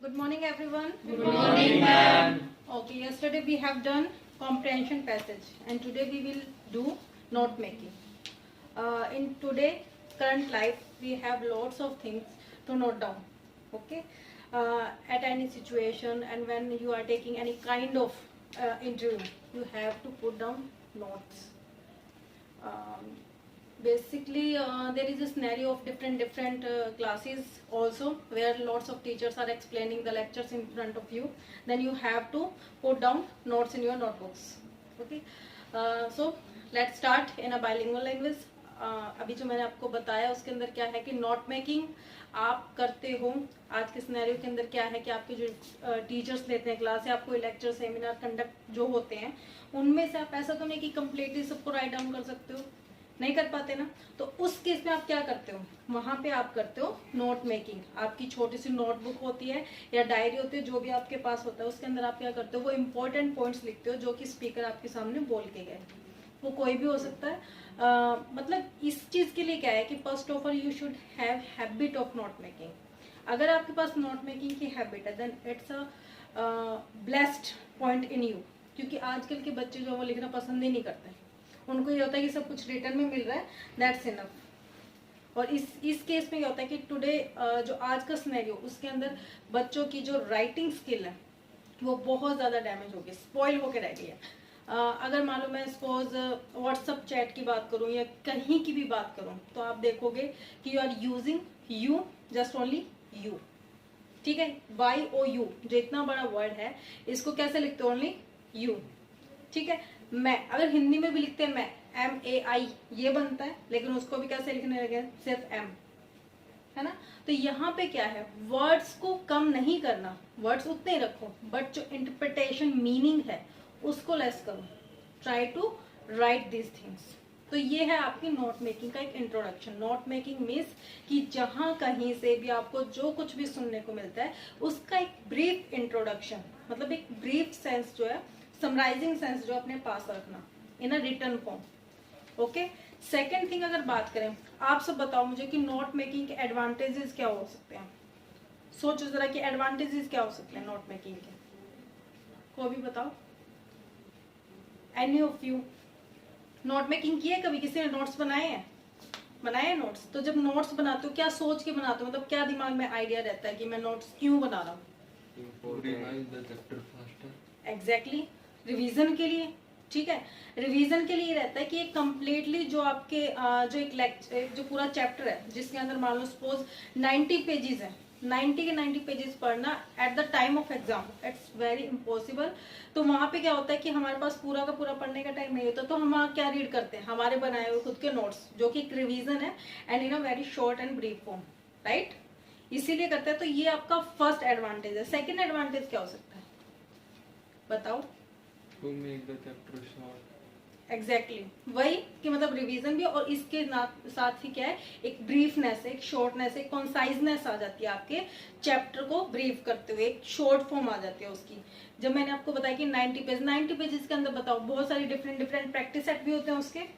Good morning, everyone. Good morning, ma'am. Okay, yesterday we have done comprehension passage, and today we will do note making. In today current life, we have lots of things to note down. Okay, at any situation, and when you are taking any kind of interview, you have to put down notes. Basically there is a scenario of different classes also, where lots of teachers are explaining the lectures in front of you. Then you have to put down notes in your notebooks. Okay, so let's start in a bilingual language. अभी जो मैंने आपको बताया उसके अंदर क्या है कि नोट मेकिंग आप करते हो. आज के सिनेरियो के अंदर क्या है कि आपके जो टीचर्स लेते हैं क्लास या आपको लेक्चर सेमिनार कंडक्ट जो होते हैं, उनमें से आप ऐसा तो नहीं कि कम्प्लीटली सबको राइट डाउन कर सकते हो, नहीं कर पाते ना. तो उस केस में आप क्या करते हो, वहां पे आप करते हो नोट मेकिंग. आपकी छोटी सी नोटबुक होती है या डायरी होती है, जो भी आपके पास होता है, उसके अंदर आप क्या करते हो, वो इंपॉर्टेंट पॉइंट्स लिखते हो जो कि स्पीकर आपके सामने बोल के गए. वो कोई भी हो सकता है. मतलब इस चीज के लिए क्या है कि first of all you should have habit of note making. अगर आपके पास नोट मेकिंग की हैबिट है, then it's a blessed point in you. क्योंकि आजकल के बच्चे जो वो लिखना पसंद ही नहीं करते. उनको ये होता है कि सब कुछ रिटर्न में मिल रहा है, दैट्स इनफ. और इस केस में क्या होता है कि टुडे जो आज का सिनेरियो, उसके अंदर बच्चों की जो राइटिंग स्किल है वो बहुत ज्यादा डैमेज हो गई, स्पॉइल होकर रह गई है. अगर मान लो मैं सपोज व्हाट्सएप चैट की बात करूं या कहीं की भी बात करूं, तो आप देखोगे कि you are using you, just only you. ठीक है, YOU जो इतना बड़ा वर्ड है, इसको कैसे लिखते हो, ओनली यू. ठीक है, मैं अगर हिंदी में भी लिखते हैं मैं, MAI ये बनता है, लेकिन उसको भी कैसे लिखने लगे, सिर्फ M, है ना. तो यहाँ पे क्या है, वर्ड्स को कम नहीं करना, वर्ड्स उतने ही रखो, बट जो इंटरप्रिटेशन मीनिंग है उसको लेस करो. Try to write this things. तो ये है आपकी नोट मेकिंग का एक इंट्रोडक्शन. नोट मेकिंग मीन्स कि जहां कहीं से भी आपको जो कुछ भी सुनने को मिलता है, उसका एक ब्रीफ इंट्रोडक्शन, मतलब एक ब्रीफ सेंस जो है, समराइजिंग सेंस जो अपने पास रखना in a return form. Okay. Second thing अगर बात करें, आप सब बताओ मुझे कि नोट मेकिंग के एडवांटेजेस क्या हो सकते हैं. सोचो जरा कि एडवांटेजेस क्या हो सकते हैं नोट मेकिंग के. कोई भी बताओ. Any of you note making की है कभी, किसी ने नोट्स बनाए हैं नोट्स. तो जब नोट्स बनाते हो क्या सोच के बनाते हो, मतलब क्या दिमाग में आइडिया रहता है कि मैं नोट्स क्यों बना रहा हूँ. एग्जैक्टली, रिवीजन के लिए. ठीक है, रिवीजन के लिए रहता है कि एक कंप्लीटली जो आपके जो एक लेक्चर, जो पूरा चैप्टर है जिसके अंदर मान लो सपोज 90 पेजेस है, 90 के 90 पेजेस पढ़ना at the time of exam, it's very impossible. तो वहां पे क्या होता है कि हमारे पास पूरा का पूरा पढ़ने का टाइम नहीं होता, तो हम क्या रीड करते हैं, हमारे बनाए हुए खुद के नोट्स, जो कि एक रिवीजन है and in a very short and brief form, right. इसीलिए करते हैं. तो ये आपका फर्स्ट एडवांटेज है. सेकेंड एडवांटेज क्या हो सकता है, बताओ. To make the chapter short. Exactly वही कि मतलब रिवीजन भी, और इसके साथ ही क्या है, एक ब्रीफनेस, एक शॉर्टनेस, एक कॉन्साइजनेस आ जाती है आपके चैप्टर को ब्रीफ करते हुए, एक शॉर्ट फॉर्म आ जाती है उसकी. जब मैंने आपको बताया कि 90 पेजेस के अंदर बताओ बहुत सारी डिफरेंट प्रैक्टिस सेट भी होते हैं उसके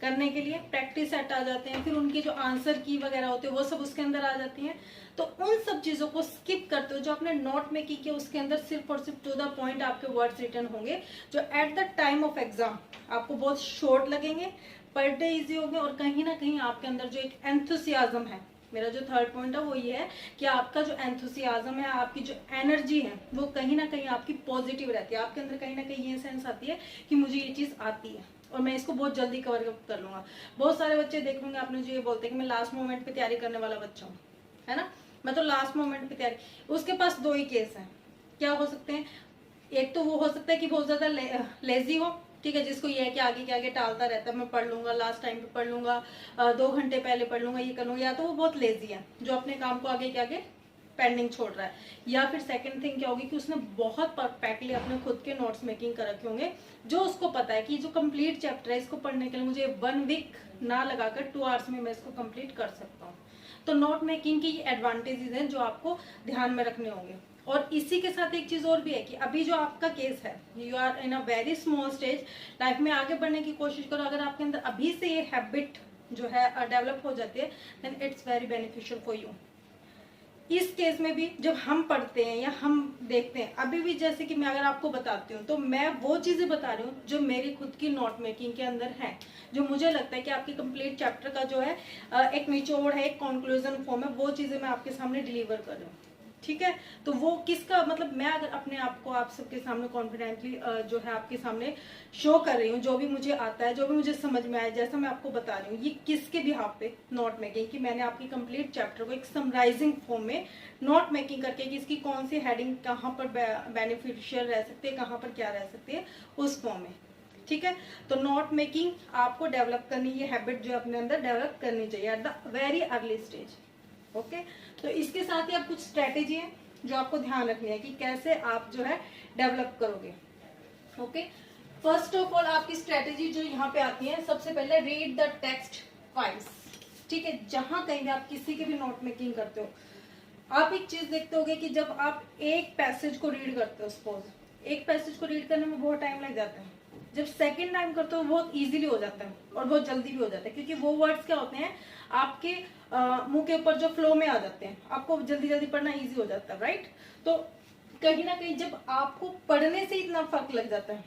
करने के लिए, प्रैक्टिस सेट आ जाते हैं, फिर उनके जो आंसर की वगैरह होते हैं वो सब उसके अंदर आ जाती हैं. तो उन सब चीजों को स्किप करते हो जो आपने नोट में की, उसके अंदर सिर्फ और सिर्फ टू द पॉइंट आपके वर्ड्स रिटर्न होंगे, जो at the time of exam आपको बहुत शॉर्ट लगेंगे, पढ़ने इजी होंगे, और कहीं ना कहीं आपके अंदर जो एक एंथुसियाज्म है, मेरा जो थर्ड पॉइंट है वो ये है कि आपका जो एंथुसियाज्म है, आपकी जो एनर्जी है, वो कहीं ना कहीं आपकी पॉजिटिव रहती है. आपके अंदर कहीं ना कहीं ये सेंस आती है कि मुझे ये चीज आती है और मैं इसको बहुत जल्दी कवर कर लूंगा. बहुत सारे बच्चे देख लूंगे आपने जो ये बोलते हैं कि मैं लास्ट मोमेंट पे तैयारी करने वाला बच्चा हूँ, है ना, मैं तो लास्ट मोमेंट पे तैयारी. उसके पास दो ही केस हैं, क्या हो सकते हैं. एक तो वो हो सकता है कि बहुत ज्यादा लेजी हो, ठीक है, जिसको ये है कि आगे के आगे टालता रहता है, मैं पढ़ लूंगा, लास्ट टाइम पे पढ़ लूंगा, 2 घंटे पहले पढ़ लूंगा, ये कर लूंगा. या तो वो बहुत लेजी है जो अपने काम को आगे के आगे पेंडिंग छोड़ रहा है. या फिर सेकंड थिंग क्या होगी कि उसने बहुत परफेक्टली अपने खुद के नोट्स मेकिंग कर रखे होंगे, जो उसको पता है कि जो कंप्लीट चैप्टर है इसको पढ़ने के लिए मुझे 1 वीक ना लगाकर 2 आवर्स में मैं इसको कंप्लीट कर सकता हूँ. तो नोट मेकिंग की एडवांटेजेस हैं जो आपको ध्यान में रखने होंगे. और इसी के साथ एक चीज और भी है कि अभी जो आपका केस है, you are in a very small stage, life में आगे बढ़ने की कोशिश करो. अगर आपके अंदर अभी से ये हैबिट जो है डेवलप हो जाती है, then it's very beneficial for you. इस केस में भी जब हम पढ़ते हैं या हम देखते हैं, अभी भी जैसे कि मैं अगर आपको बताती हूँ तो मैं वो चीजें बता रही हूँ जो मेरी खुद की नोट मेकिंग के अंदर है, जो मुझे लगता है कि आपके कंप्लीट चैप्टर का जो है एक निचोड़ है, एक कंक्लूजन फॉर्म है, वो चीजें मैं आपके सामने डिलीवर कर रही हूँ। ठीक है, तो वो किसका मतलब मैं अगर अपने आप को आप सबके सामने कॉन्फिडेंटली जो है आपके सामने शो कर रही हूँ, जो भी मुझे आता है, जो भी मुझे समझ में आया, जैसा मैं आपको बता रही हूँ, ये किसके बिहाफ पे नोट मेकिंग की मैंने आपकी कंप्लीट चैप्टर को एक समराइजिंग फॉर्म में नोट मेकिंग करके कि इसकी कौन सी हेडिंग कहाँ पर बेनिफिशियल रह सकती है, कहाँ पर क्या रह सकती है, उस फॉर्म में। ठीक है, तो नोट मेकिंग आपको डेवलप करनी, ये हैबिट जो अपने अंदर डेवलप करनी चाहिए at the very early stage. Okay, तो इसके साथ ही अब कुछ स्ट्रेटेजी है जो आपको ध्यान रखनी है कि कैसे आप जो है डेवलप करोगे। ओके, फर्स्ट ऑफ ऑल आपकी स्ट्रेटेजी जो यहाँ पे आती है, सबसे पहले रीड द टेक्स्ट ट्वाइस। ठीक है, जहां कहीं भी आप किसी के भी नोट मेकिंग करते हो, आप एक चीज देखते होगे कि जब आप एक पैसेज को रीड करते हो, सपोज एक पैसेज को रीड करने में बहुत टाइम लग जाता है, जब सेकंड टाइम करते हो बहुत इजीली हो जाता है और बहुत जल्दी भी हो जाता है, क्योंकि वो वर्ड्स क्या होते हैं आपके मुंह के ऊपर जो फ्लो में आ जाते हैं, आपको जल्दी जल्दी पढ़ना इजी हो जाता है, राइट। तो कहीं ना कहीं जब आपको पढ़ने से इतना फर्क लग जाता है,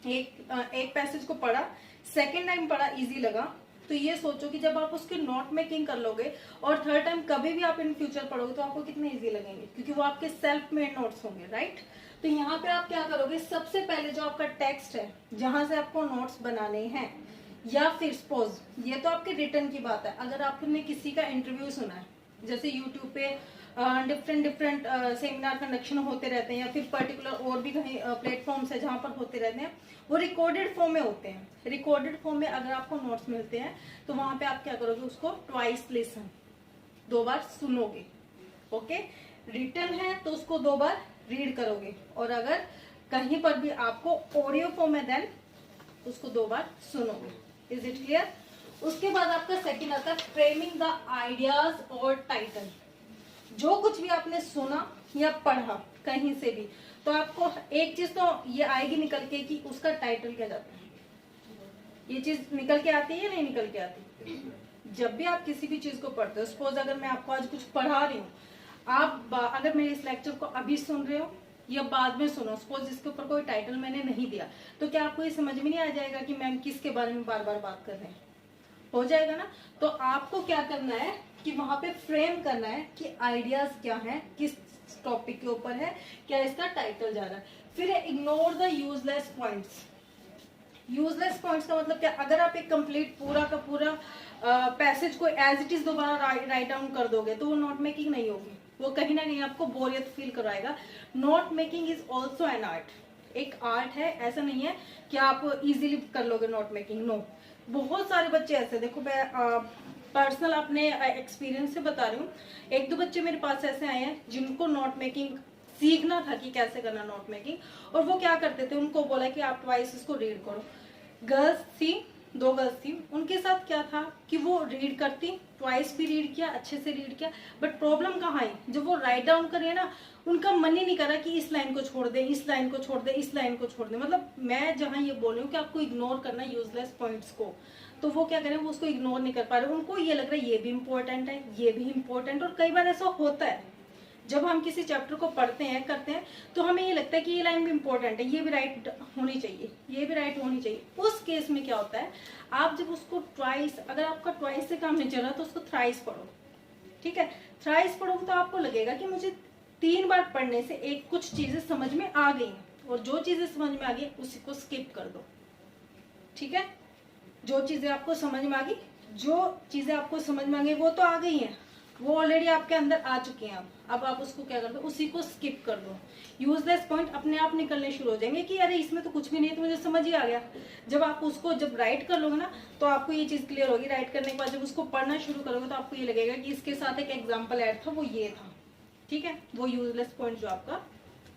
एक पैसेज को पढ़ा, सेकेंड टाइम पढ़ा, इजी लगा, तो ये सोचो कि जब आप उसकी नोट मेकिंग कर लोगे और थर्ड टाइम कभी भी आप इन फ्यूचर पढ़ोगे तो आपको कितने इजी लगेंगे, क्योंकि वो आपके सेल्फ मेड नोट्स होंगे, राइट। तो यहाँ पे आप क्या करोगे, सबसे पहले जो आपका टेक्स्ट है जहां से आपको नोट्स बनाने हैं, या फिर सपोज ये तो आपके रिटर्न की बात है, अगर आपने किसी का इंटरव्यू सुना है, जैसे यूट्यूब पे डिफरेंट सेमिनार कंडक्शन होते रहते हैं, या फिर पर्टिकुलर और भी कहीं प्लेटफॉर्म्स है जहां पर होते रहते हैं, वो रिकॉर्डेड फॉर्म में होते हैं। रिकॉर्डेड फॉर्म में अगर आपको नोट्स मिलते हैं तो वहां पे आप क्या करोगे, उसको ट्वाइस लिसन, 2 बार सुनोगे। ओके, रिटर्न है तो उसको 2 बार रीड करोगे, और अगर कहीं पर भी आपको ऑडियो फॉर्म है देन उसको 2 बार सुनोगे। Is it clear. उसके बाद आपका सेकंड आता है फ्रेमिंग द आइडियाज और टाइटल। जो कुछ भी आपने सुना या पढ़ा कहीं से भी, तो आपको एक चीज तो ये आएगी निकल के कि उसका टाइटल क्या जाता है। ये चीज निकल के आती है या नहीं निकल के आती। जब भी आप किसी भी चीज को पढ़ते हो, सपोज अगर मैं आपको आज कुछ पढ़ा रही हूँ, आप अगर मेरे इस लेक्चर को अभी सुन रहे हो या बाद में सुनो, सपोज इसके ऊपर कोई टाइटल मैंने नहीं दिया, तो क्या आपको ये समझ में नहीं आ जाएगा कि मैम किसके बारे में बार बार बात कर रहे हैं, हो जाएगा ना। तो आपको क्या करना है कि वहां पे फ्रेम करना है कि आइडियाज क्या है, किस टॉपिक के ऊपर है, क्या इसका टाइटल जा रहा है। फिर ignore the useless points. Useless points का मतलब क्या, अगर आप एक कंप्लीट पूरा का पूरा पैसेज को एज इट इज दोबारा राइट डाउन कर दोगे तो वो नोट मेकिंग नहीं होगी, वो कहीं ना कहीं आपको बोरियत फील करवाएगा। Note making is also an art, एक आर्ट है, ऐसा नहीं है कि आप इजीली कर लोगे नोट मेकिंग, नो। बहुत सारे बच्चे ऐसे, देखो मैं पर्सनल अपने एक्सपीरियंस से बता रही हूँ, 1-2 बच्चे मेरे पास ऐसे आए हैं जिनको नोट मेकिंग सीखना था कि कैसे करना नोट मेकिंग, और वो क्या करते थे, उनको बोला कि आप ट्वाइस इसको रीड करो। गर्ल्स थी, 2 गर्ल्स थी, उनके साथ क्या था कि वो रीड करती, ट्वाइस भी रीड किया, अच्छे से रीड किया, बट प्रॉब्लम कहाँ आई, जब वो राइट डाउन करिए ना, उनका मन ही नहीं करा कि इस लाइन को छोड़ दे, इस लाइन को छोड़ दे, इस लाइन को छोड़ दे। मतलब मैं जहाँ ये बोल रही हूँ कि आपको इग्नोर करना यूजलेस पॉइंट्स को, तो वो क्या करें, वो उसको इग्नोर नहीं कर पा रहे, उनको ये लग रहा है ये भी इंपॉर्टेंट है, ये भी इंपॉर्टेंट। और कई बार ऐसा होता है जब हम किसी चैप्टर को पढ़ते हैं करते हैं तो हमें ये लगता है कि ये लाइन भी इंपॉर्टेंट है, ये भी राइट होनी चाहिए, ये भी राइट होनी चाहिए। उस केस में क्या होता है, आप जब उसको ट्वाइस, अगर आपका ट्वाइस से काम नहीं चल रहा तो उसको थ्राइस पढ़ो। ठीक है, थ्राइस पढ़ोगे तो आपको लगेगा कि मुझे 3 बार पढ़ने से एक कुछ चीजें समझ में आ गई, और जो चीजें समझ में आ गई उसी को स्किप कर दो। ठीक है, जो चीजें आपको समझ में आ गई, जो चीजें आपको समझ में आ गई वो तो आ गई हैं, वो ऑलरेडी आपके अंदर आ चुके हैं। अब आप उसको क्या कर दो, उसी को स्किप कर दो। यूजलेस पॉइंट अपने आप निकलने शुरू हो जाएंगे कि अरे इसमें तो कुछ भी नहीं, तो मुझे समझ ही आ गया। जब आप उसको जब राइट कर लोगे ना तो आपको ये चीज क्लियर होगी। राइट करने के बाद जब उसको पढ़ना शुरू करोगे तो आपको ये लगेगा कि इसके साथ एक एग्जाम्पल ऐड था, वो ये था। ठीक है, वो यूजलेस पॉइंट जो आपका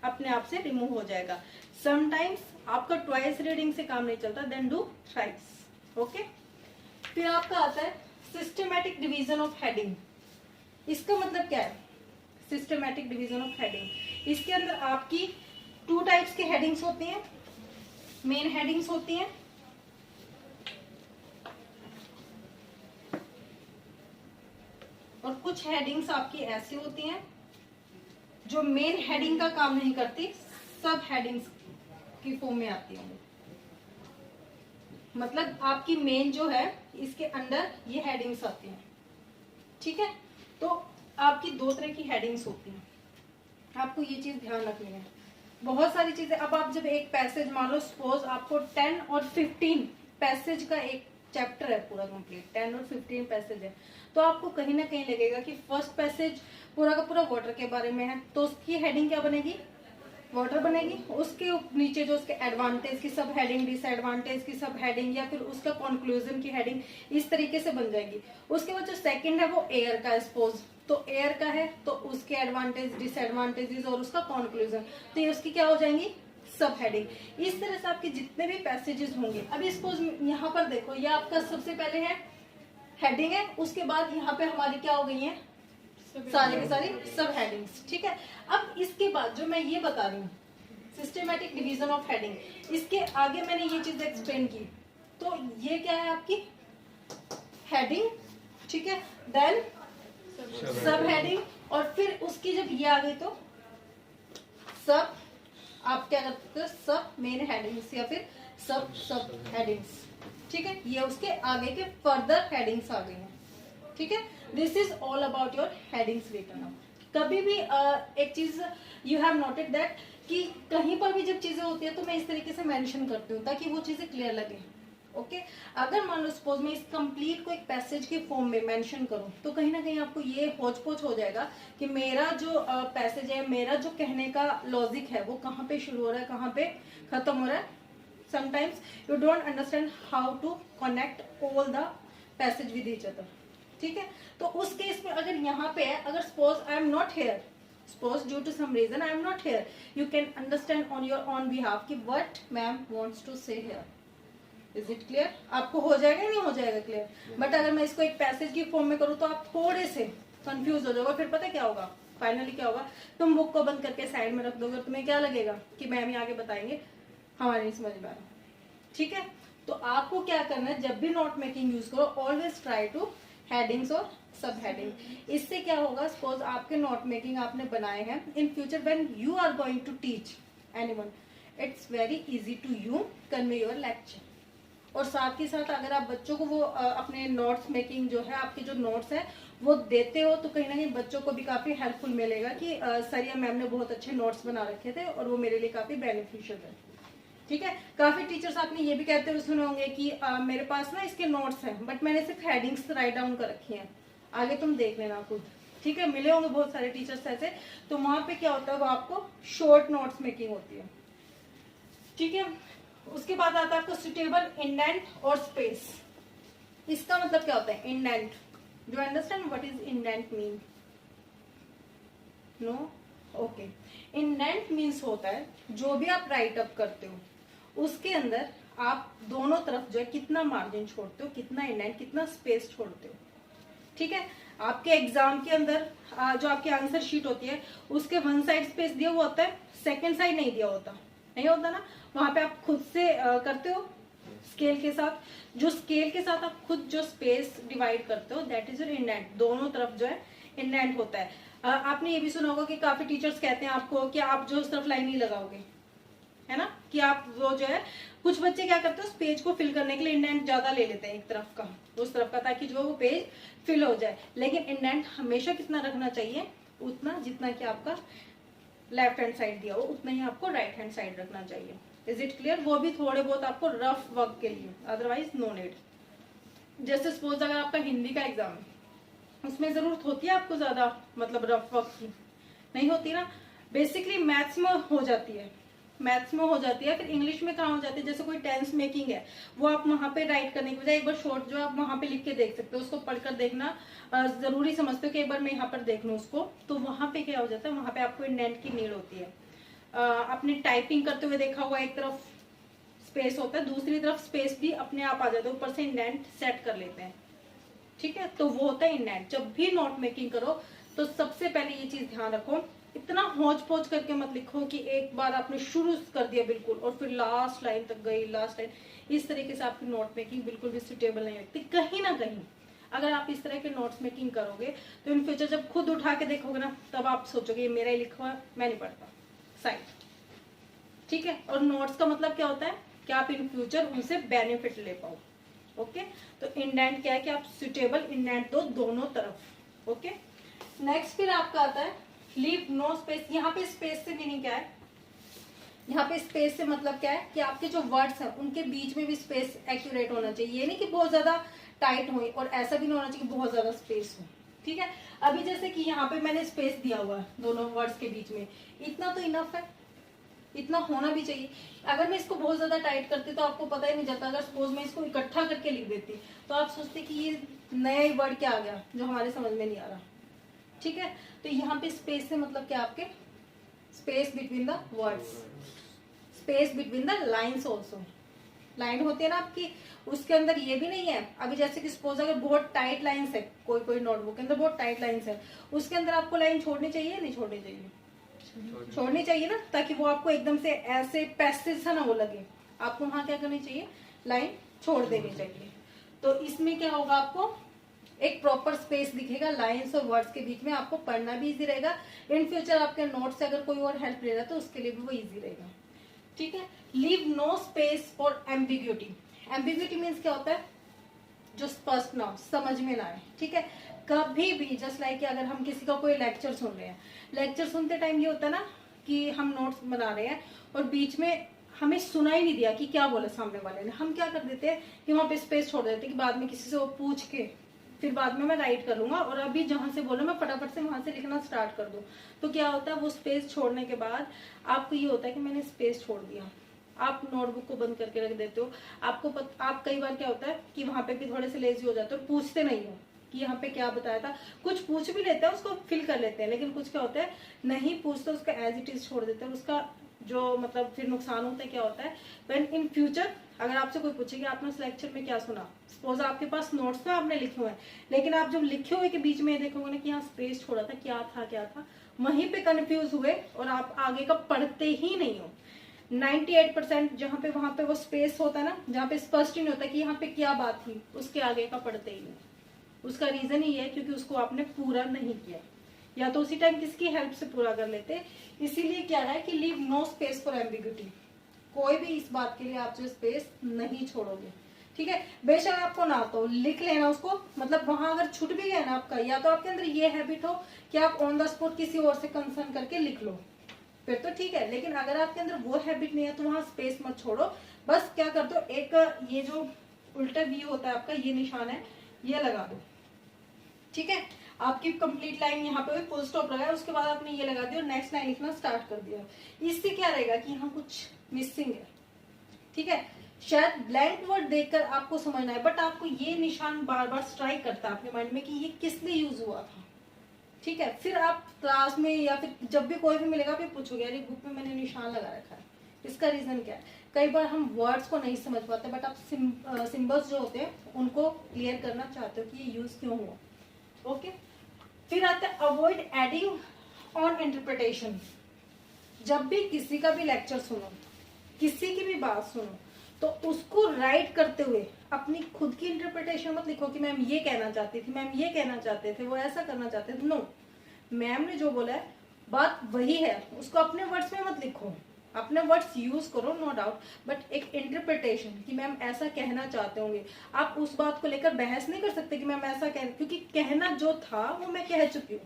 अपने आप से रिमूव हो जाएगा। समटाइम्स आपका ट्वाइस रीडिंग से काम नहीं चलता, देन डू थ्राइस। ओके, फिर आपका आता है सिस्टमैटिक डिवीजन ऑफ हेडिंग। इसका मतलब क्या है, सिस्टमैटिक डिवीजन ऑफ हेडिंग। इसके अंदर आपकी 2 टाइप्स की हेडिंग्स होती हैं, मेन हेडिंग्स होती हैं, और कुछ हेडिंग्स आपकी ऐसी होती हैं जो मेन हेडिंग का काम नहीं करती, सब हेडिंग्स की फॉर्म में आती है। मतलब आपकी मेन जो है इसके अंदर ये हेडिंग्स आती हैं, ठीक है। तो आपकी दो तरह की हेडिंग्स होती हैं, आपको ये चीज ध्यान रखनी है। बहुत सारी चीजें, अब आप जब एक पैसेज, मान लो सपोज आपको 10 और 15 पैसेज का एक चैप्टर है पूरा कंप्लीट, 10 और 15 पैसेज है, तो आपको कहीं ना कहीं लगेगा कि फर्स्ट पैसेज पूरा का पूरा वाटर के बारे में है, तो उसकी हेडिंग क्या बनेगी, वाटर बनेगी। उसके नीचे जो उसके एडवांटेज की सब हेडिंग, डिसएडवांटेज की सब हेडिंग, या फिर उसका कंक्लूजन की हेडिंग, इस तरीके से बन जाएगी। उसके बाद जो सेकंड है वो एयर का है सपोज, तो एयर का है तो उसके एडवांटेज, डिसएडवांटेजेस और उसका कंक्लूजन, तो ये उसकी क्या हो जाएंगी, सब हेडिंग। इस तरह से आपके जितने भी पैसेजेस होंगे, अभी सपोज यहाँ पर देखो, ये आपका सबसे पहले है हेडिंग है, उसके बाद यहाँ पे हमारी क्या हो गई है, सारी की सारी सब हेडिंग्स, ठीक है। अब इसके बाद जो मैं ये बता रही हूँ सिस्टमेटिक डिवीजन ऑफ हेडिंग, इसके आगे मैंने ये चीज एक्सप्लेन की, तो ये क्या है आपकी हेडिंग, ठीक है, देन सब हेडिंग, और फिर उसकी जब ये आ गई तो सब, आप क्या करते हो, सब मेन हेडिंग्स या फिर सब सब हेडिंग्स, ठीक है। ये उसके आगे के फर्दर हेडिंग्स आ गई हैं, ठीक है। This is all about your headings written up. कभी भी एक चीज यू हैव नोटेड दैट कि कहीं पर भी जब चीजें होती है तो मैं इस तरीके से मेंशन करती हूँ ताकि वो चीजें क्लियर लगे, ओके। अगर मान लो सपोज मैं इस कंप्लीट को एक पैसेज के फॉर्म में मेंशन करूं, तो कहीं ना कहीं आपको ये होच पोच हो जाएगा कि मेरा जो पैसेज है, मेरा जो कहने का लॉजिक है, वो कहाँ पे शुरू हो रहा है, कहाँ पे खत्म हो रहा है। Sometimes you don't understand how to connect all the passage with each other, ठीक है। तो उस केस में अगर यहाँ पे है, अगर suppose I am not here, suppose due to some reason I am not here, you can understand on your own behalf कि what ma'am wants to say here. Is it clear? आपको हो जाएगा या नहीं हो जाएगा क्लियर? बट अगर मैं इसको एक पैसेज की फॉर्म में करूँ तो आप थोड़े से कंफ्यूज हो जाओगे, फिर पता क्या होगा, फाइनली क्या होगा, तुम बुक को बंद करके साइड में रख दोगे, तुम्हें क्या लगेगा कि मैम ही आगे बताएंगे, हमारे नहीं समझ में आ रहा, ठीक है। तो आपको क्या करना है, जब भी नोट मेकिंग यूज करो, ऑलवेज ट्राई टू हेडिंग्स और सब हेडिंग। इससे क्या होगा, सपोज आपके नोट मेकिंग आपने बनाए हैं, in future when you are going to teach anyone, it's very easy to you convey your lecture. और साथ ही साथ अगर आप बच्चों को वो अपने नोट्स मेकिंग जो है, आपके जो नोट्स है वो देते हो, तो कहीं ना कहीं बच्चों को भी काफी हेल्पफुल मिलेगा कि सर या मैम ने बहुत अच्छे नोट्स बना रखे थे और वो मेरे लिए काफी बेनिफिशियल है, ठीक है। काफी टीचर्स आपने ये भी कहते हुए सुने होंगे कि मेरे पास ना इसके नोट्स हैं, बट मैंने सिर्फ हेडिंग्स राइट डाउन कर रखी हैं, आगे तुम देख लेना खुद, ठीक है। मिले होंगे बहुत सारे टीचर्स ऐसे, तो वहां पे क्या होता है, वो आपको शॉर्ट नोट्स मेकिंग होती है, ठीक है। उसके बाद आता है आपको सुटेबल इंडेंट और स्पेस। इसका मतलब क्या होता है, indent, do you understand what is indent mean? No, okay. Indent means होता है जो भी आप राइट अप करते हो उसके अंदर आप दोनों तरफ जो है कितना मार्जिन छोड़ते हो, कितना इंडेंट, कितना स्पेस छोड़ते हो, ठीक है। आपके एग्जाम के अंदर जो आपकी आंसर शीट होती है उसके वन साइड स्पेस दिया हुआ होता है, सेकेंड साइड नहीं दिया होता, नहीं होता ना, वहां पे आप खुद से करते हो स्केल के साथ, जो स्केल के साथ आप खुद जो स्पेस डिवाइड करते हो दैट इज योर इंडेंट। दोनों तरफ जो है इंडेंट होता है। आपने ये भी सुना होगा कि काफी टीचर्स कहते हैं आपको कि आप जो उस तरफ लाइन नहीं लगाओगे, है ना, कि आप वो जो है, कुछ बच्चे क्या करते हैं उस पेज को फिल करने के लिए इंडेंट ज्यादा ले लेते हैं एक तरफ का, उस तरफ का, ताकि जो वो पेज फिल हो जाए। लेकिन इंडेंट हमेशा कितना रखना चाहिए, उतना जितना कि आपका लेफ्ट हैंड साइड दिया हो उतना ही आपको राइट हैंड साइड रखना चाहिए। Is it clear? वो भी थोड़े बहुत आपको रफ वर्क के लिए, अदरवाइज नो नीड। जैसे सपोज अगर आपका हिंदी का एग्जाम है, उसमें जरूरत होती है आपको ज्यादा मतलब रफ वर्क की, नहीं होती ना। बेसिकली मैथ्स में हो जाती है, मैथ्स में हो जाती है, फिर इंग्लिश में कहाँ हो जाती है, जैसे कोई टेंस मेकिंग है वो आप वहां पे राइट करने की बजाय एक बार शॉर्ट जो आप वहां पे लिख के देख सकते हो, उसको पढ़कर देखना जरूरी समझते हो कि एक बार मैं यहाँ पर देख लूँ उसको, तो वहां पे क्या हो जाता है, वहां पे आपको इंडेंट की नीड होती है। आपने टाइपिंग करते हुए देखा हुआ, एक तरफ स्पेस होता है, दूसरी तरफ स्पेस भी अपने आप आ जाता है, ऊपर से इंडेंट सेट कर लेते हैं, ठीक है। तो वो होता है इंडेंट। जब भी नोट मेकिंग करो तो सबसे पहले ये चीज ध्यान रखो, इतना होच पोच करके मत लिखो कि एक बार आपने शुरू कर दिया बिल्कुल और फिर लास्ट लाइन तक गई, लास्ट लाइन, इस तरीके से आपकी नोट मेकिंग बिल्कुल भी सुटेबल नहीं लगती। कहीं ना कहीं अगर आप इस तरह के नोट्स मेकिंग करोगे तो इन फ्यूचर जब खुद उठा के देखोगे ना, तब आप सोचोगे ये मेरा ही लिखा हुआ है, मैं नहीं पढ़ता, साइड। ठीक है, और नोट्स का मतलब क्या होता है कि आप इन फ्यूचर उनसे बेनिफिट ले पाओ। ओके, तो इंडेंट क्या है कि आप सुटेबल इंडेंट दो दोनों तरफ। ओके, नेक्स्ट फिर आपका आता है लीव नो स्पेस। यहाँ पे स्पेस से मीनिंग क्या है, यहाँ पे स्पेस से मतलब क्या है कि आपके जो वर्ड्स हैं उनके बीच में भी स्पेस एक्यूरेट होना चाहिए। ये नहीं कि बहुत ज्यादा टाइट हो और ऐसा भी नहीं होना चाहिए कि बहुत ज्यादा स्पेस हो। ठीक है, अभी जैसे कि यहाँ पे मैंने स्पेस दिया हुआ है दोनों वर्ड्स के बीच में, इतना तो इनफ है, इतना होना भी चाहिए। अगर मैं इसको बहुत ज्यादा टाइट करती तो आपको पता ही नहीं चलता। अगर सपोज मैं इसको इकट्ठा करके लिख देती तो आप सोचते कि ये नया ही वर्ड क्या आ गया जो हमारे समझ में नहीं आ रहा। ठीक है, तो यहाँ पे स्पेस से मतलब क्या, आपके space between the words, space between the lines also. Line होती है ना आपकी, उसके अंदर ये भी नहीं है। अभी जैसे कि सपोज अगर बहुत टाइट लाइन्स है, कोई नोटबुक के अंदर बहुत टाइट लाइन्स है, उसके अंदर आपको लाइन छोड़नी चाहिए नहीं छोड़नी चाहिए? छोड़नी चाहिए ना, ताकि वो आपको एकदम से ऐसे पैसेज सा ना वो लगे। आपको वहां क्या करनी चाहिए, लाइन छोड़ देनी चाहिए। तो इसमें क्या होगा, आपको एक प्रॉपर स्पेस दिखेगा लाइंस और वर्ड्स के बीच में, आपको पढ़ना भी इजी रहेगा। इन फ्यूचर आपके नोट से अगर कोई और हेल्प ले रहा है तो उसके लिए भी वो इजी रहेगा। ठीक है, leave no space for ambiguity. Ambiguity means क्या होता है, जो स्पष्ट ना हो, समझ में ना आए। ठीक है, कभी भी जस्ट लाइक अगर हम किसी का कोई लेक्चर सुन रहे हैं, लेक्चर सुनते टाइम ये होता है ना कि हम नोट्स बना रहे हैं और बीच में हमें सुना ही नहीं दिया कि क्या बोला सामने वाले ने, हम क्या कर देते हैं कि वहां पे स्पेस छोड़ देते हैं कि बाद में किसी से वो पूछ के फिर बाद में मैं राइट कर लूंगा, और अभी जहां से बोलो मैं फटाफट से वहां से लिखना स्टार्ट कर दूं। तो क्या होता है, वो स्पेस छोड़ने के बाद आपको ये होता है कि मैंने स्पेस छोड़ दिया, आप नोटबुक को बंद करके रख देते हो। आप कई बार क्या होता है कि वहां पे भी थोड़े से लेजी हो जाते हो और पूछते नहीं हो कि यहाँ पे क्या बताया था। कुछ पूछ भी लेते हैं, उसको फिल कर लेते हैं, लेकिन कुछ क्या होता है नहीं पूछते, उसका एज इट इज छोड़ देते हैं। उसका जो मतलब फिर नुकसान होता है क्या होता है, व्हेन इन फ्यूचर अगर आपसे कोई पूछेगा आपने उस लेक्चर में क्या सुना, सपोज आपके पास नोट्स में आपने लिखे हुए हैं, लेकिन आप जब लिखे हुए के बीच में देखोगे ना कि यहाँ स्पेस छोड़ा था, क्या था, वहीं पे कंफ्यूज हुए और आप आगे का पढ़ते ही नहीं हो। 98% जहाँ पे वहां पे वो स्पेस होता है ना, जहाँ पे स्पष्ट ही नहीं होता कि यहाँ पे क्या बात थी, उसके आगे का पढ़ते ही नहीं। उसका रीजन ही है क्योंकि उसको आपने पूरा नहीं किया, या तो उसी टाइम किसकी हेल्प से पूरा कर लेते। इसीलिए क्या है कि leave no space for ambiguity, कोई भी इस बात के लिए आप जो स्पेस नहीं छोड़ोगे। ठीक है, बेशक आपको ना तो लिख लेना उसको, मतलब वहां अगर छूट भी गया ना आपका, या तो आपके अंदर ये हैबिट हो कि आप ऑन द स्पॉट किसी और से कंसर्न करके लिख लो, फिर तो ठीक है। लेकिन अगर आपके अंदर वो हैबिट नहीं है तो वहां स्पेस मत छोड़ो। बस क्या कर दो, एक ये जो उल्टा व्यू होता है आपका, ये निशान है, ये लगा दो। ठीक है, आपकी कंप्लीट लाइन यहाँ पे फुल स्टॉप लगा है, उसके बाद आपने ये लगा दिया और नेक्स्ट लाइन लिखना स्टार्ट कर दिया। इससे क्या रहेगा कि यहाँ कुछ मिसिंग है। ठीक है, शायद ब्लैंक वर्ड देखकर आपको समझना है, बट आपको ये निशान बार बार स्ट्राइक करता है अपने माइंड में कि ये किस लिए यूज हुआ था। ठीक है, फिर आप क्लास में या फिर जब भी कोई भी मिलेगा फिर पूछोगे यार ये बुक में मैंने निशान लगा रखा है, इसका रीजन क्या है। कई बार हम वर्ड्स को नहीं समझ पाते, बट आप सिंबल्स जो होते हैं उनको क्लियर करना चाहते हो कि ये यूज क्यों हुआ। ओके, फिर आता है अवॉइड एडिंग ऑन इंटरप्रिटेशन। जब भी किसी का भी लेक्चर सुनो, किसी की भी बात सुनो, तो उसको राइट करते हुए अपनी खुद की इंटरप्रिटेशन मत लिखो कि मैम ये कहना चाहती थी, मैम ये कहना चाहते थे, वो ऐसा करना चाहते थे। नो, मैम ने जो बोला है बात वही है, उसको अपने वर्ड्स में मत लिखो, अपने वर्ड्स यूज करो नो डाउट, बट एक इंटरप्रिटेशन कि मैम ऐसा कहना चाहते होंगे। आप उस बात को लेकर बहस नहीं कर सकते कि मैम ऐसा कह, क्योंकि कहना जो था वो मैं कह चुकी हूँ,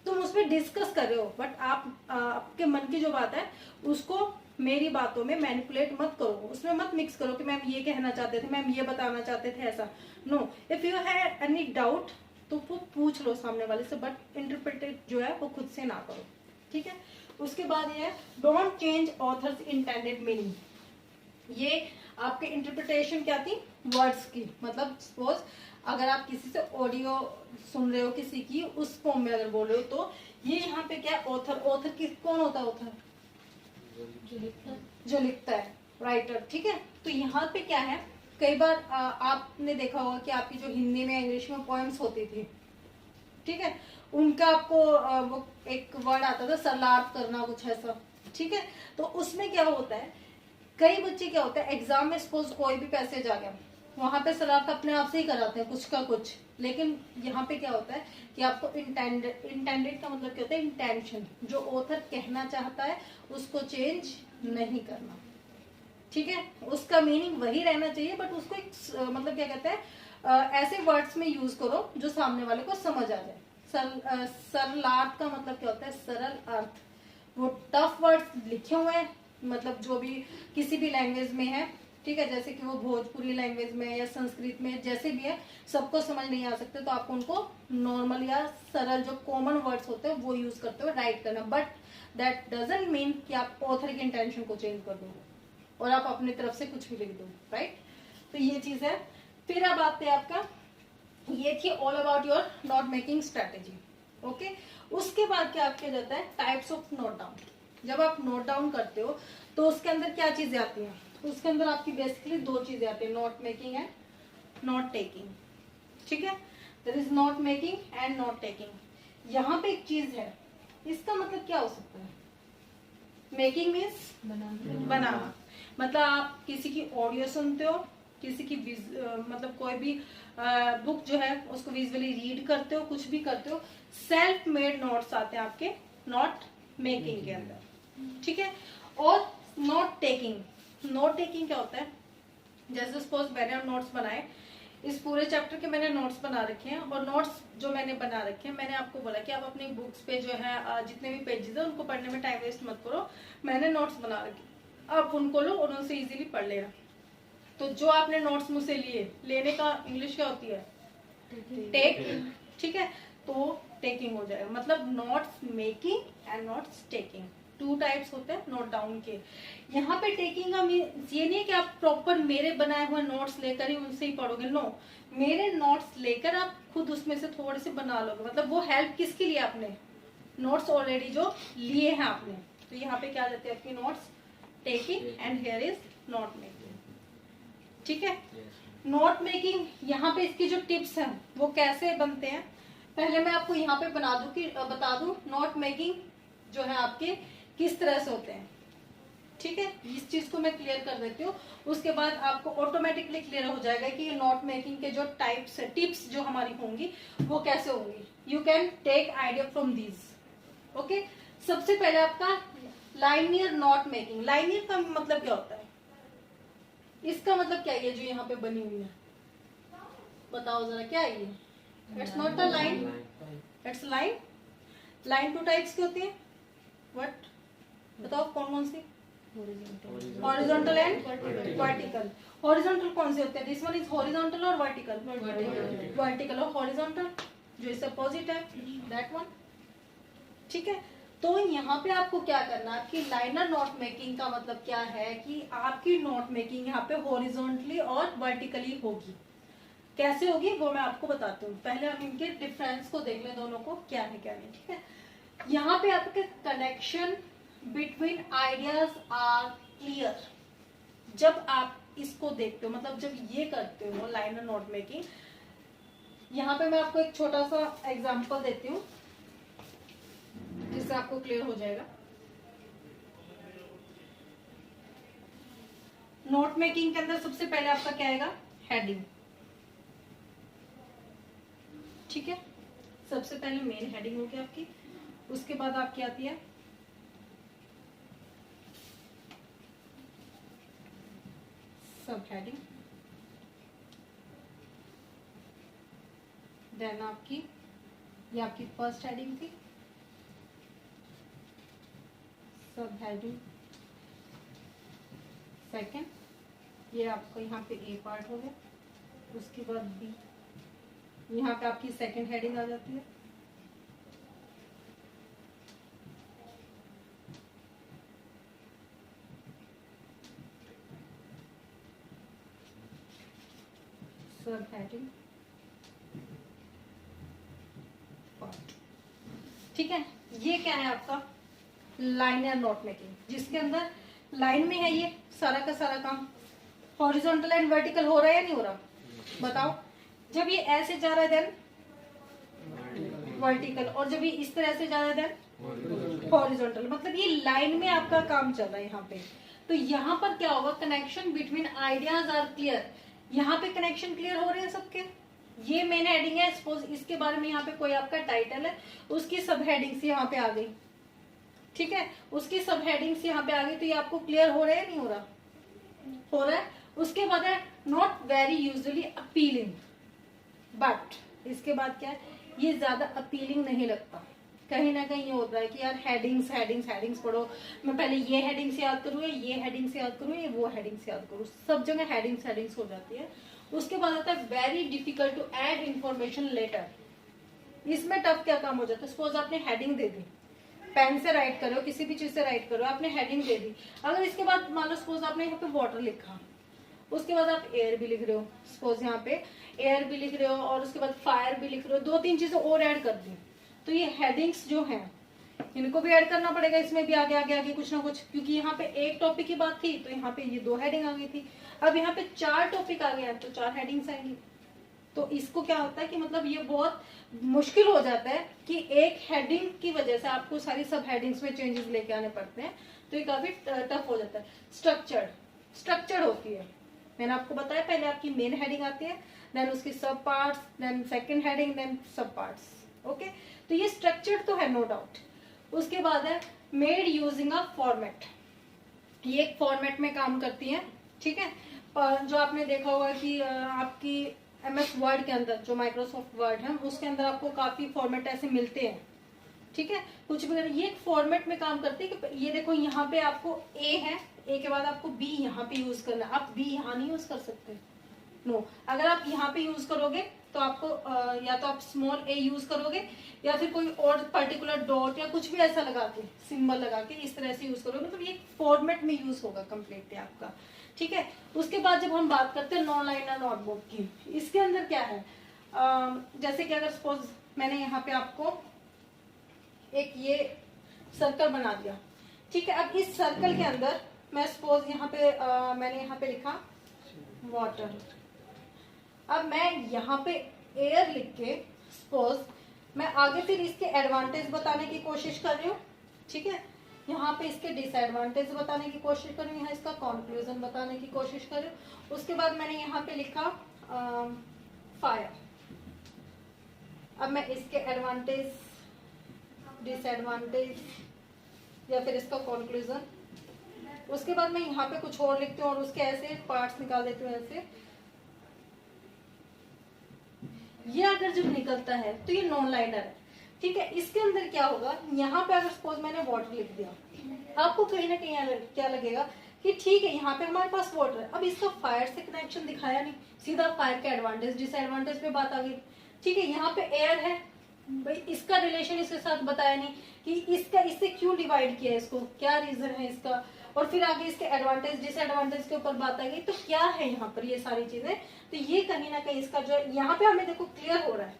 तुम उसमें डिस्कस कर रहे हो, बट आप आपके मन की जो बात है उसको मेरी बातों में मैनिपुलेट मत करो, उसमें मत मिक्स करो कि मैम ये कहना चाहते थे, मैम ये बताना चाहते थे, ऐसा। No, if you have any doubt तो वो पूछ लो सामने वाले से, बट इंटरप्रेटेड जो है वो खुद से ना करो। ठीक है, उसके बाद ये है don't change authors intended meaning. ये आपके इंटरप्रिटेशन क्या थी, वर्ड्स की। मतलब सपोज अगर आप किसी से ऑडियो सुन रहे हो किसी की, उस फॉर्म में अगर बोल रहे हो, तो ये यहाँ पे क्या ऑथर की कौन होता है, ऑथर जो लिखता है, राइटर। ठीक है, तो यहाँ पे क्या है, कई बार आपने देखा होगा कि आपकी जो हिंदी में इंग्लिश में पोएम्स होती थी, ठीक है, उनका आपको वो एक वर्ड आता था सरलार्थ करना, कुछ ऐसा। ठीक है, तो उसमें क्या होता है, कई बच्चे क्या होता है एग्जाम में सपोज कोई भी पैसेज आ गया, वहां पे सलाह अपने आप से ही कराते हैं कुछ का कुछ, लेकिन यहाँ पे क्या होता है कि आपको इंटेंडेड का मतलब क्या होता है, इंटेंशन, जो ऑथर कहना चाहता है उसको चेंज नहीं करना, ठीक है, उसका मीनिंग वही रहना चाहिए, बट उसको एक मतलब क्या कहते हैं ऐसे वर्ड्स में यूज करो जो सामने वाले को समझ आ जाए। सरलार्थ का मतलब क्या होता है, सरल अर्थ। वो टफ वर्ड्स लिखे हुए हैं, मतलब जो भी किसी भी लैंग्वेज में है, ठीक है, जैसे कि वो भोजपुरी लैंग्वेज में या संस्कृत में जैसे भी है, सबको समझ नहीं आ सकते, तो आपको उनको नॉर्मल या सरल जो कॉमन वर्ड्स होते हैं वो यूज करते हुए राइट करना, बट दैट डजंट मीन कि आप ऑथर की इंटेंशन को चेंज कर दो और आप अपनी तरफ से कुछ भी लिख दो, राइट। तो ये चीज है। फिर अब आते हैं आपका, ये थी all about your note making strategy, okay. उसके बाद क्या आपके जाता है, टाइप्स ऑफ नोट डाउन। जब आप नोट डाउन करते हो तो उसके अंदर क्या चीजें आती हैं, उसके अंदर आपकी बेसिकली दो चीजें आती है, note making and note taking, ठीक है। There is note making and note taking. यहाँ पे एक चीज है, इसका मतलब क्या हो सकता है, मेकिंग मीन्स बनाना, मतलब आप किसी की ऑडियो सुनते हो, किसी की मतलब कोई भी बुक जो है उसको विजुअली रीड करते हो, कुछ भी करते हो, सेल्फ मेड नोट्स आते हैं आपके नोट मेकिंग के अंदर, ठीक है। और नोट टेकिंग, नोट टेकिंग क्या होता है, जैसे सपोज मैंने नोट्स बनाए, इस पूरे चैप्टर के मैंने नोट्स बना रखे हैं, और नोट्स जो मैंने बना रखे हैं, मैंने आपको बोला कि आप अपनी बुक्स पे जो है जितने भी पेजेस है उनको पढ़ने में टाइम वेस्ट मत करो, मैंने नोट्स बना रखे, आप उनको लो और उनसे इजीली पढ़ लेना। तो जो आपने नोट्स मुझसे लिए, लेने का इंग्लिश क्या होती है, टेक, ठीक है, तो टेकिंग हो जाएगा, मतलब notes making and notes taking, two types होते हैं नोट डाउन के। यहाँ पे टेकिंग का ये नहीं है कि आप प्रॉपर मेरे बनाए हुए नोट्स लेकर ही उनसे ही पढ़ोगे, नो, मेरे नोट्स लेकर आप खुद उसमें से थोड़े से बना लोगे, मतलब वो हेल्प किसके लिए, आपने नोट्स ऑलरेडी जो लिए हैं आपने, तो यहाँ पे क्या जाते हैं आपकी notes taking and here is note making, ठीक है। नोट मेकिंग, यहाँ पे इसकी जो टिप्स हैं वो कैसे बनते हैं, पहले मैं आपको यहाँ पे बता दूं नोट मेकिंग जो है आपके किस तरह से होते हैं, ठीक है, इस चीज को मैं क्लियर कर देती हूँ, उसके बाद आपको ऑटोमेटिकली क्लियर हो जाएगा कि ये नोट मेकिंग के जो टाइप्स है, टिप्स जो हमारी होंगी वो कैसे होंगी, you can take idea from these, okay. सबसे पहले आपका लाइनियर नोट मेकिंग। लाइनियर का मतलब क्या होता है, इसका मतलब क्या है, जो यहाँ पे बनी हुई है, बताओ जरा क्या है ये, it's not a line, it's line. Line two types की होती है, व्हाट, बताओ कौन कौन सी, हॉरिजॉन्टल एंड वर्टिकल। हॉरिजॉन्टल कौन से होते हैं, दिस वन इज हॉरिजॉन्टल और वर्टिकल, वर्टिकल और हॉरिजॉन्टल जो इस अपोजिट है, दैट वन, ठीक है। तो यहाँ पे आपको क्या करना, आपकी लाइनर नोट मेकिंग का मतलब क्या है कि आपकी नोट मेकिंग यहाँ पे हॉरिजॉन्टली और वर्टिकली होगी। कैसे होगी वो मैं आपको बताती हूँ, पहले हम इनके डिफरेंस को देख लें, दोनों को क्या है क्या नहीं, ठीक है। यहाँ पे आपके connection between ideas are clear. जब आप इसको देखते हो, मतलब जब ये करते हो लाइनर नोट मेकिंग, यहाँ पे मैं आपको एक छोटा सा एग्जांपल देती हूँ जिससे आपको क्लियर हो जाएगा। नोट मेकिंग के अंदर सबसे पहले आपका क्या आएगा, हेडिंग, ठीक है, सबसे पहले मेन हेडिंग होगी आपकी, उसके बाद आपकी आती है सब हेडिंग, देन आपकी ये आपकी फर्स्ट हेडिंग थी, सब हेडिंग सेकंड, ये आपको यहाँ पे ए पार्ट हो गया, उसके बाद बी, यहाँ पे आपकी सेकंड हेडिंग आ जाती है, सब हेडिंग पार्ट, ठीक है। ये क्या है आपका लाइनर नोट मेकिंग, जिसके अंदर लाइन में है ये सारा का सारा काम। हॉरिजॉन्टल एंड वर्टिकल हो रहा है या नहीं हो रहा, बताओ। जब ये ऐसे जा रहा है देन वर्टिकल, और जब ये इस तरह से जा रहा है देन हॉरिजॉन्टल, मतलब ये लाइन में आपका काम चल रहा है यहाँ पे। तो यहाँ पर क्या होगा, connection between ideas are clear. यहाँ पे कनेक्शन क्लियर हो रहे हैं सबके? ये मेन हेडिंग है, सपोज इसके बारे में यहाँ पे कोई आपका टाइटल है, उसकी सब हेडिंग्स यहाँ पे आ गई, ठीक है, उसकी सब हेडिंग्स यहाँ पे आ गई, तो ये आपको क्लियर हो रहा है नहीं हो रहा? हो रहा है। उसके बाद है not very usually appealing, but इसके बाद क्या है, ये ज्यादा अपीलिंग नहीं लगता। कहीं ना कहीं ये होता है कि यार हेडिंग्स हेडिंग्स हेडिंग्स पढ़ो, मैं पहले ये हेडिंग्स याद करूँ, ये हेडिंग्स याद करूँ, ये वो हेडिंग्स याद करूँ, सब जगह हेडिंग्स हेडिंग्स हो जाती है। उसके बाद आता है very difficult to add information later. इसमें टफ क्या काम हो जाता है, सपोज आपने हेडिंग दे दी, पेन से राइट करो, किसी भी चीज से राइट करो, आपने हेडिंग दे दी, अगर इसके बाद मान लो सपोज आपने यहाँ पे वाटर लिखा, उसके बाद आप एयर भी लिख रहे हो, सपोज यहाँ पे एयर भी लिख रहे हो, और उसके बाद फायर भी लिख रहे हो, 2-3 चीजें और ऐड कर दी, तो ये हेडिंग्स जो हैं इनको भी ऐड करना पड़ेगा इसमें भी, आगे आगे आगे कुछ ना कुछ, क्योंकि यहाँ पे एक टॉपिक की बात थी तो यहाँ पे ये 2 हेडिंग आ गई थी, अब यहाँ पे 4 टॉपिक आ गया तो 4 हेडिंग्स आएंगी। तो इसको क्या होता है कि मतलब ये बहुत मुश्किल हो जाता है कि एक हेडिंग की वजह से आपको सारी सब हेडिंग्स में चेंजेस लेके आने पड़ते हैं, तो ये काफी टफ हो जाता है। स्ट्रक्चर्ड होती है, मैंने आपको बताया पहले आपकी मेन हेडिंग आती है, देन उसकी sub parts, then second heading, then sub parts, okay. तो ये स्ट्रक्चर्ड तो है नो डाउट। उसके बाद है मेड यूजिंग अ फॉर्मेट, ये एक फॉर्मेट में काम करती है, ठीक है। जो आपने देखा होगा कि आपकी MS वर्ड के अंदर, जो माइक्रोसॉफ्ट वर्ड है उसके अंदर आपको काफी फॉर्मेट ऐसे मिलते हैं, ठीक है, कुछ भी। ये एक फॉर्मेट में काम करती है कि ये देखो यहाँ पे आपको A है, A के बाद आपको B यहाँ पे यूज करना है, आप B यहाँ नहीं यूज कर सकते, नो। अगर आप यहाँ पे यूज करोगे तो आपको या तो आप स्मॉल a यूज करोगे, या फिर कोई और पर्टिकुलर डॉट या कुछ भी ऐसा लगा के, सिंबल लगा के इस तरह से यूज करोगे, मतलब ये फॉर्मेट में यूज होगा कम्प्लीटली आपका, ठीक है। उसके बाद जब हम बात करते हैं नॉन लाइनर नोटबुक की, इसके अंदर क्या है, जैसे कि अगर सपोज मैंने यहाँ पे आपको एक ये सर्कल बना दिया, ठीक है। अब इस सर्कल के अंदर मैं सपोज यहाँ पे मैंने यहाँ पे लिखा वाटर, अब मैं यहाँ पे एयर लिख के सपोज मैं आगे फिर इसके एडवांटेज बताने की कोशिश कर रही हूँ, ठीक है, यहाँ पे इसके डिसएडवांटेज बताने की कोशिश कर रही हूँ, यहाँ इसका कंक्लूजन बताने की कोशिश कर रही हूँ। उसके बाद मैंने यहाँ पे लिखा फायर, अब मैं इसके एडवांटेज, डिसएडवांटेज या फिर इसका कंक्लूजन, उसके बाद मैं यहाँ पे कुछ और लिखती हूँ और उसके ऐसे पार्ट्स निकाल देती हूँ ऐसे। ये अगर जब निकलता है तो ये नॉन लाइनर है, ठीक है। इसके अंदर क्या होगा, यहाँ पे अगर सपोज मैंने वाटर लिख दिया, आपको कहीं ना कहीं क्या लगेगा कि ठीक है यहाँ पे हमारे पास वाटर है, अब इसका फायर से कनेक्शन दिखाया नहीं, सीधा फायर के एडवांटेज डिसएडवांटेज पे बात आ गई, ठीक है। यहाँ पे एयर है भाई, इसका रिलेशन इसके साथ बताया नहीं कि इसका इससे क्यों डिवाइड किया है, इसको क्या रीजन है इसका, और फिर आगे इसके एडवांटेज डिसएडवांटेज के ऊपर बात आ गई, तो क्या है यहाँ पर ये सारी चीजें, तो ये कहीं ना कहीं इसका जो यहाँ पे हमें देखो क्लियर हो रहा है,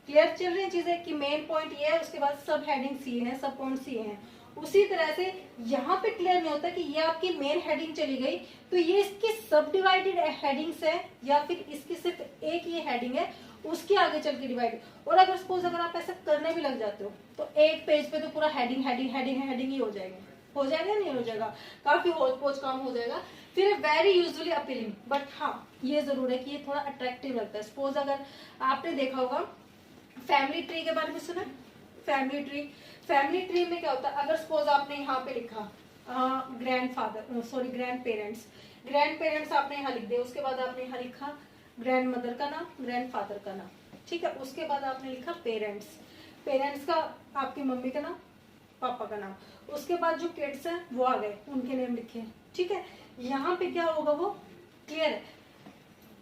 क्लियर चल रही है चीजें कि मेन पॉइंट ये है, उसके बाद सब हेडिंग सी है, सब पॉइंट सी है। उसी तरह से यहाँ पे क्लियर नहीं होता कि ये आपकी मेन हेडिंग चली गई तो ये इसकी सब डिवाइडेड हेडिंग्स है या फिर इसकी सिर्फ एक ये हेडिंग है उसके आगे चल के डिवाइड। और अगर सपोज अगर आप ऐसा करने भी लग जाते हो तो एक पेज पे तो पूरा हेडिंग हेडिंग हेडिंग हेडिंग ही हो जाएगा नहीं हो जाएगा, काफी होच पोच काम हो जाएगा। फिर वेरी यूजुअली अपीलिंग, बट हाँ ये जरूर है कि ये थोड़ा अट्रैक्टिव लगता है। सपोज अगर आपने देखा होगा फैमिली ट्री के बारे में सुना, फैमिली ट्री में क्या होता है, अगर सपोज आपने यहाँ पे लिखा ग्रैंड पेरेंट्स आपने यहाँ लिख दिया, उसके बाद आपने यहाँ लिखा ग्रैंड मदर का नाम, ग्रैंड फादर का नाम, ठीक है। उसके बाद आपने लिखा पेरेंट्स का आपकी मम्मी का नाम, पापा का नाम, उसके बाद जो किड्स हैं वो आ गए, उनके नेम लिखे, ठीक है। यहाँ पे क्या होगा, वो क्लियर है,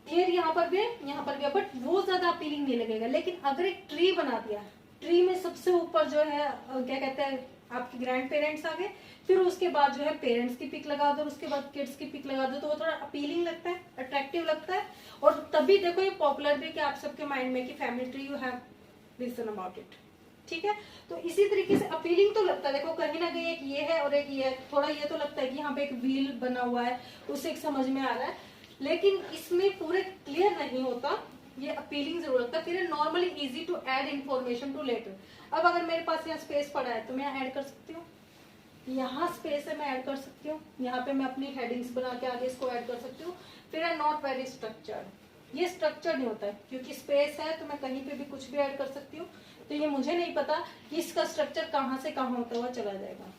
क्लियर यहाँ पर भी है, बट वो ज्यादा अपीलिंग नहीं लगेगा। लेकिन अगर एक ट्री बना दिया, ट्री में सबसे ऊपर जो है क्या कहते हैं आपके ग्रैंड पेरेंट्स आ गए, फिर उसके बाद जो है पेरेंट्स की पिक लगा दो, उसके बाद किड्स की पिक लगा दो, तो वो थोड़ा अपीलिंग लगता है, अट्रैक्टिव लगता है। और तभी देखो ये पॉपुलर भी कि आप सबके माइंड में कि family tree you have listen about it, ठीक है। तो इसी तरीके से अपीलिंग तो लगता है, देखो कहीं ना कहीं एक ये है और एक ये है, थोड़ा ये तो लगता है कि यहाँ पे एक व्हील बना हुआ है, उससे एक समझ में आ रहा है, लेकिन इसमें पूरे क्लियर नहीं होता, ये अपीलिंग जरूर लगता है। फिर normally easy to add information to later. अब अगर मेरे पास यहाँ स्पेस पड़ा है तो मैं ऐड कर सकती हूँ, यहाँ स्पेस है, मैं ऐड कर सकती हूँ, यहाँ पे मैं अपनी हेडिंग्स बना के आगे इसको ऐड कर सकती हूँ। फिर है नॉट वेरी स्ट्रक्चर्ड, ये स्ट्रक्चर नहीं होता है क्योंकि स्पेस है तो मैं कहीं पे भी कुछ भी ऐड कर सकती हूँ। तो ये मुझे नहीं पता कि इसका स्ट्रक्चर कहाँ से कहाँ होता हुआ चला जाएगा।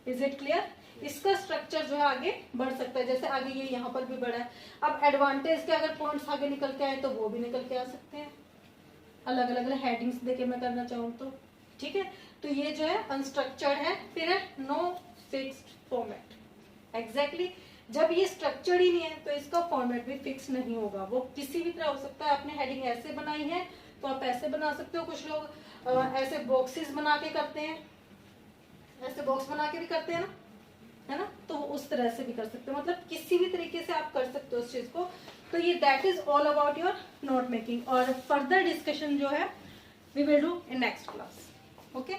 Is it clear? इसका स्ट्रक्चर जो है आगे बढ़ सकता है, जैसे आगे ये यहाँ पर भी बढ़ा है। अब एडवांटेज के अगर पॉइंट्स आगे निकल के आए तो वो भी निकल के आ सकते हैं, अलग अलग हेडिंग्स देके मैं करना चाहूँ तो। ठीक है, तो ये जो है अनस्ट्रक्चर्ड है। फिर है नो फिक्स्ड फॉर्मेट। एग्जैक्टली जब ये स्ट्रक्चर्ड ही नहीं है तो इसका फॉर्मेट भी फिक्स नहीं होगा, वो किसी भी तरह हो सकता है। आपने हेडिंग ऐसे बनाई है तो आप ऐसे बना सकते हो, कुछ लोग ऐसे बॉक्सेस बना के करते हैं, ऐसे बॉक्स बना के भी करते हैं ना, है ना, तो उस तरह से भी कर सकते हो, मतलब किसी भी तरीके से आप कर सकते हो उस चीज को। तो ये that is all about your note making, और फर्दर डिस्कशन जो है we will do in next class. Okay.